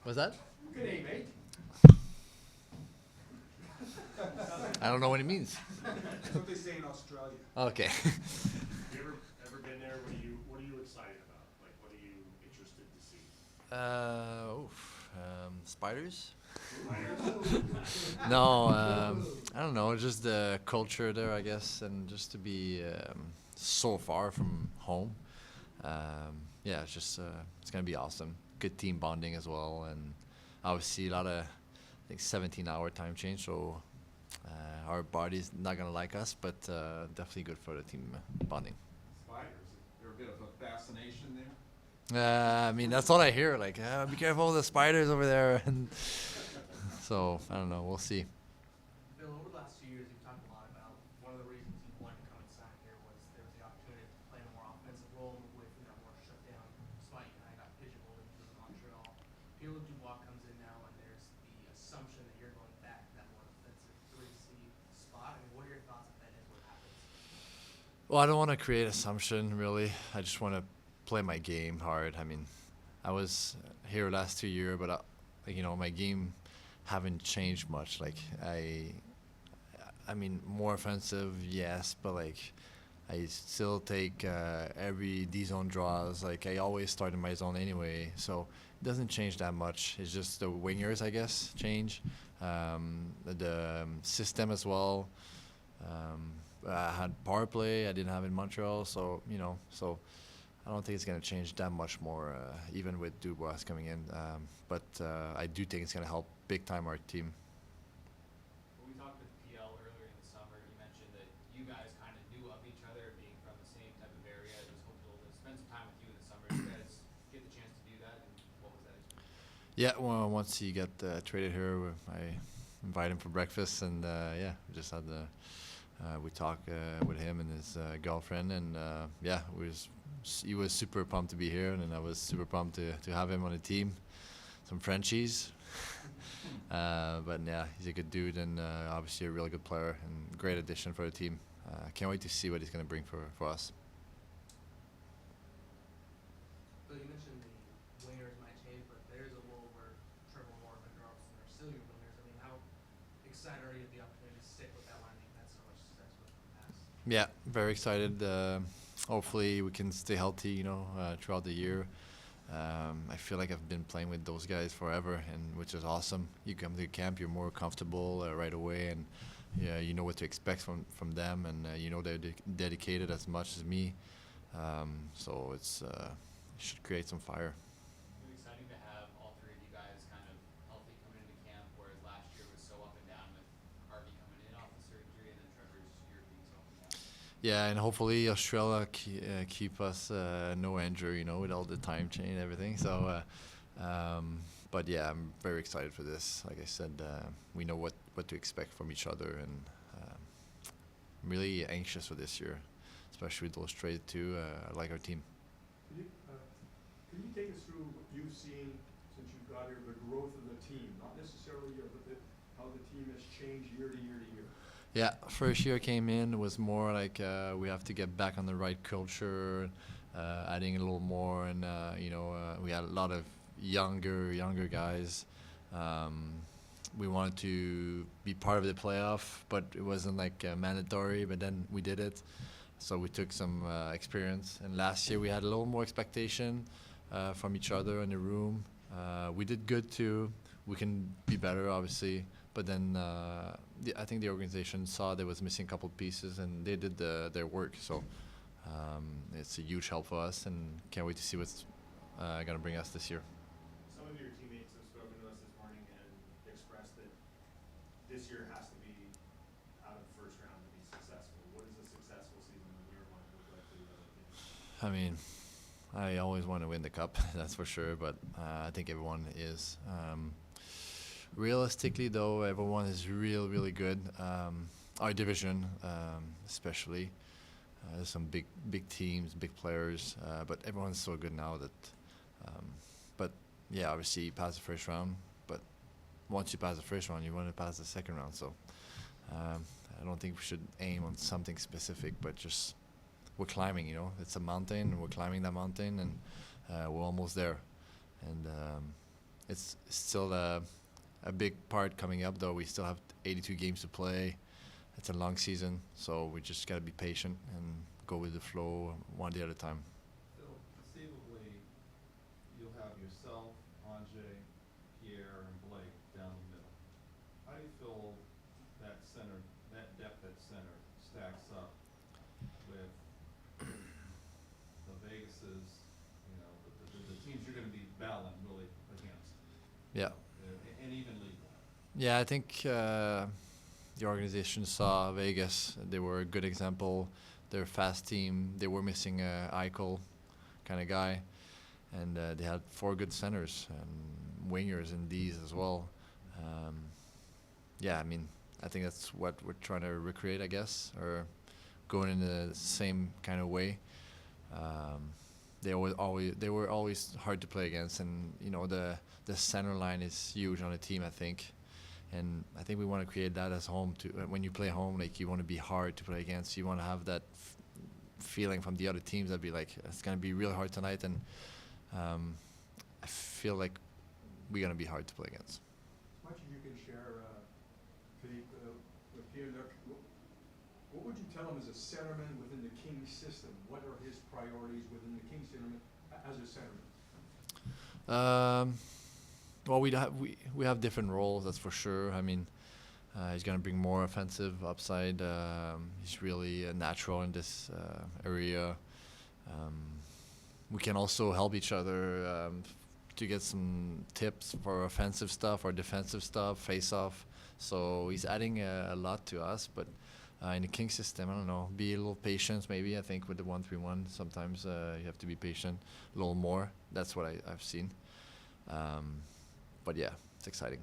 Was that? Good day, mate. I don't know what it means. That's what they say in Australia. Okay. You ever been there? What are you excited about? Like, what are you interested to see? Spiders? Spiders? No, I don't know. Just the culture there, I guess, and just to be so far from home. Yeah, it's just it's gonna be awesome. Good team bonding as well, and obviously a lot of I think 17-hour time change. So our body's not gonna like us, but definitely good for the team bonding. Spiders. They're a bit of a fascination there. I mean, that's all I hear. Like, be careful of the spiders over there. And so, I don't know. We'll see. Bill, over the last 2 years, you've talked a lot about one of the reasons you wanted to come and sign here was there was the opportunity to play a more offensive role, move away from that more shutdown spot you kind of got pigeonholed into in Montreal. Phillip Danault comes in now, and there's the assumption that you're going back to that more defensive 3C spot. I mean, what are your thoughts if that is what happens? Well, I don't want to create assumption, really. I just want to play my game hard. I mean, I was here last 2 years, but my game haven't changed much. Like I mean, more offensive, yes, but like I still take every D zone draws. Like I always start in my zone anyway, so it doesn't change that much. It's just the wingers, I guess, change. The system as well. I had power play. I didn't have in Montreal, so I don't think it's going to change that much more, even with Dubois coming in. But I do think it's going to help big time our team. When we talked with PL earlier in the summer, he mentioned that you guys kind of knew of each other, being from the same type of area. Just hopeful to spend some time with you in the summer. Did you guys get the chance to do that, and what was that experience? Yeah, well, once he got traded here, I invited him for breakfast, and yeah, we just had we talked with him and his girlfriend, and yeah, he was super pumped to be here, and I was super pumped to have him on the team. Some Frenchies. But yeah, he's a good dude, and obviously a really good player and great addition for the team. Can't wait to see what he's going to bring for us. Bill, you mentioned the wingers might change, but there's a role where Trevor Moore and Carlson are still your wingers. I mean, how excited are you at the opportunity to stick with that line that you've had so much success with in the past? Yeah, very excited. Hopefully we can stay healthy, throughout the year. I feel like I've been playing with those guys forever, and which is awesome. You come to camp, you're more comfortable right away, and yeah, you know what to expect from them, and they're dedicated as much as me. So it should create some fire. It was exciting to have all three of you guys kind of healthy coming into camp, whereas last year was so up and down with Harvey coming in off the surgery and then Trevor's year being so up and down. Yeah, and hopefully Australia keep us no injury, with all the time change and everything. So, but yeah, I'm very excited for this. Like I said, we know what to expect from each other, and I'm really anxious for this year, especially with those trades too. I like our team. Can you take us through what you've seen since you got here, the growth of the team, not necessarily how the team has changed year to year to year? Yeah, first year I came in was more like we have to get back on the right culture, adding a little more, and we had a lot of younger guys. We wanted to be part of the playoff, but it wasn't like mandatory. But then we did it, so we took some experience. And last year we had a little more expectation from each other in the room. We did good too. We can be better, obviously. But then I think the organization saw there was missing a couple pieces, and they did their work. So it's a huge help for us, and can't wait to see what's going to bring us this year. Some of your teammates have spoken to us this morning and expressed that this year has to be out of the first round to be successful. What does a successful season in your mind look like for the other teams? I mean, I always want to win the cup, that's for sure. But I think everyone is. Realistically, though, everyone is really good. Our division, especially, there's some big teams, big players, but everyone's so good now that. But yeah, obviously you pass the first round, but once you pass the first round, you want to pass the second round. So I don't think we should aim on something specific, but just we're climbing. It's a mountain, and we're climbing that mountain, and we're almost there. And it's still a big part coming up, though. We still have 82 games to play. It's a long season, so we just got to be patient and go with the flow one day at a time. Phil, conceivably, you'll have yourself, Andre, Pierre, and Blake down the middle. How do you feel that center, that depth at center stacks up with the Vegases, you know, the teams you're going to be battling really against, Yeah. and even league? Yeah, I think the organization saw Vegas. They were a good example. They're a fast team. They were missing a Eichel kind of guy, and they had 4 good centers and wingers and Ds as well. Yeah, I mean, I think that's what we're trying to recreate, I guess, or going in the same kind of way. They were always hard to play against, and you know the center line is huge on a team, I think. And I think we want to create that as home too. When you play home, like you want to be hard to play against. You want to have that feeling from the other teams that be like it's gonna be really hard tonight, and I feel like we're gonna be hard to play against. As much as you can share, Philippe, with Pierre-Luc, what would you tell him as a centerman within the Kings system? What are his priorities within the Kings system as a centerman? Well, we have different roles, that's for sure. I mean, he's gonna bring more offensive upside. He's really natural in this area. We can also help each other to get some tips for offensive stuff or defensive stuff, face-off. So he's adding a lot to us. But in the King system, I don't know, be a little patient maybe. I think with the 1-3-1, sometimes you have to be patient a little more. That's what I've seen. But yeah, it's exciting.